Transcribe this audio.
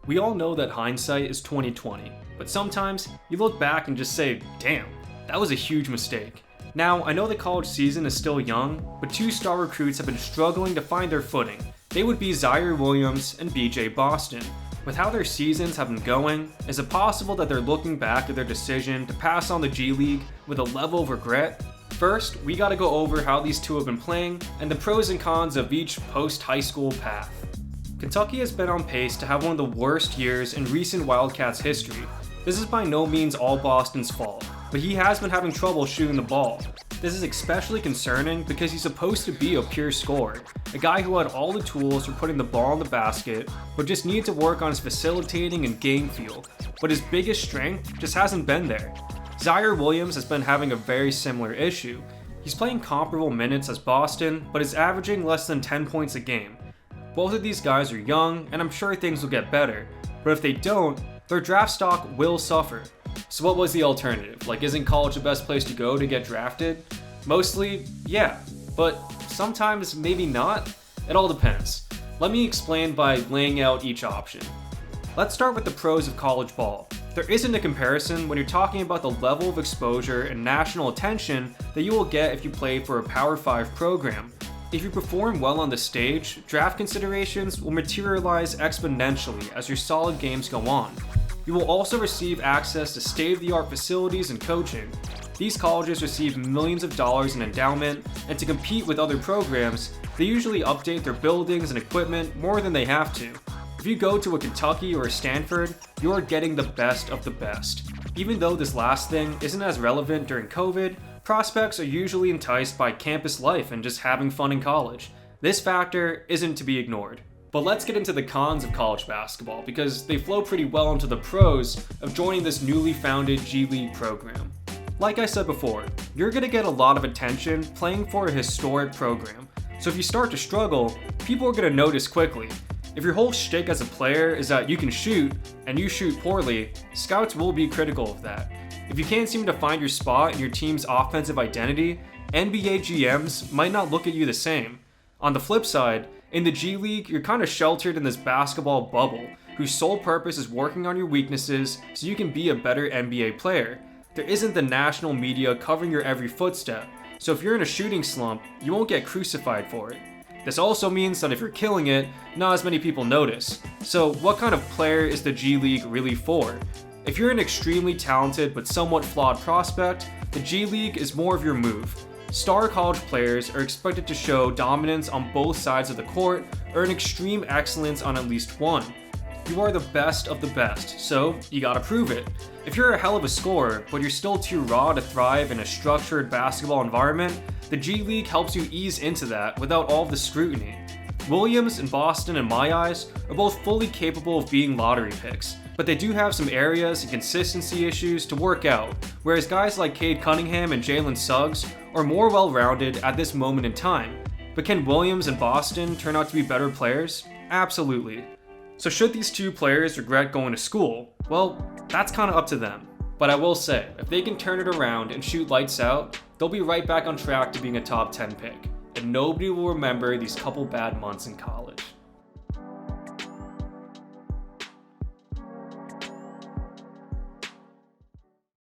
We all know that hindsight is 20/20, but sometimes you look back and just say, damn, that was a huge mistake. Now, I know the college season is still young, but two star recruits have been struggling to find their footing. They would be Ziaire Williams and BJ Boston. With how their seasons have been going, is it possible that they're looking back at their decision to pass on the G League with a level of regret? First, we gotta go over how these two have been playing and the pros and cons of each post-high school path. Kentucky has been on pace to have one of the worst years in recent Wildcats history. This is by no means all Boston's fault, but he has been having trouble shooting the ball. This is especially concerning because he's supposed to be a pure scorer, a guy who had all the tools for putting the ball in the basket, but just needed to work on his facilitating and game feel. But his biggest strength just hasn't been there. Ziaire Williams has been having a very similar issue. He's playing comparable minutes as Boston, but is averaging less than 10 points a game. Both of these guys are young, and I'm sure things will get better, but if they don't, their draft stock will suffer. So what was the alternative? Like, isn't college the best place to go to get drafted? Mostly, yeah, but sometimes maybe not. It all depends. Let me explain by laying out each option. Let's start with the pros of college ball. There isn't a comparison when you're talking about the level of exposure and national attention that you will get if you play for a Power 5 program. If you perform well on the stage, draft considerations will materialize exponentially as your solid games go on. You will also receive access to state-of-the-art facilities and coaching. These colleges receive millions of dollars in endowment, and to compete with other programs, they usually update their buildings and equipment more than they have to. If you go to a Kentucky or a Stanford, you are getting the best of the best. Even though this last thing isn't as relevant during COVID, prospects are usually enticed by campus life and just having fun in college. This factor isn't to be ignored. But let's get into the cons of college basketball because they flow pretty well into the pros of joining this newly founded G League program. Like I said before, you're going to get a lot of attention playing for a historic program. So if you start to struggle, people are going to notice quickly. If your whole shtick as a player is that you can shoot, and you shoot poorly, scouts will be critical of that. If you can't seem to find your spot in your team's offensive identity, NBA GMs might not look at you the same. On the flip side, in the G League, you're kind of sheltered in this basketball bubble, whose sole purpose is working on your weaknesses so you can be a better NBA player. There isn't the national media covering your every footstep, so if you're in a shooting slump, you won't get crucified for it. This also means that if you're killing it, not as many people notice. So what kind of player is the G League really for? If you're an extremely talented but somewhat flawed prospect, the G League is more of your move. Star college players are expected to show dominance on both sides of the court or an extreme excellence on at least one. You are the best of the best, so you gotta prove it. If you're a hell of a scorer, but you're still too raw to thrive in a structured basketball environment, the G League helps you ease into that without all of the scrutiny. Williams and Boston, in my eyes, are both fully capable of being lottery picks, but they do have some areas and consistency issues to work out, whereas guys like Cade Cunningham and Jalen Suggs are more well-rounded at this moment in time. But can Williams and Boston turn out to be better players? Absolutely. So should these two players regret going to school? Well, that's kind of up to them. But I will say, if they can turn it around and shoot lights out, they'll be right back on track to being a top 10 pick. And nobody will remember these couple bad months in college.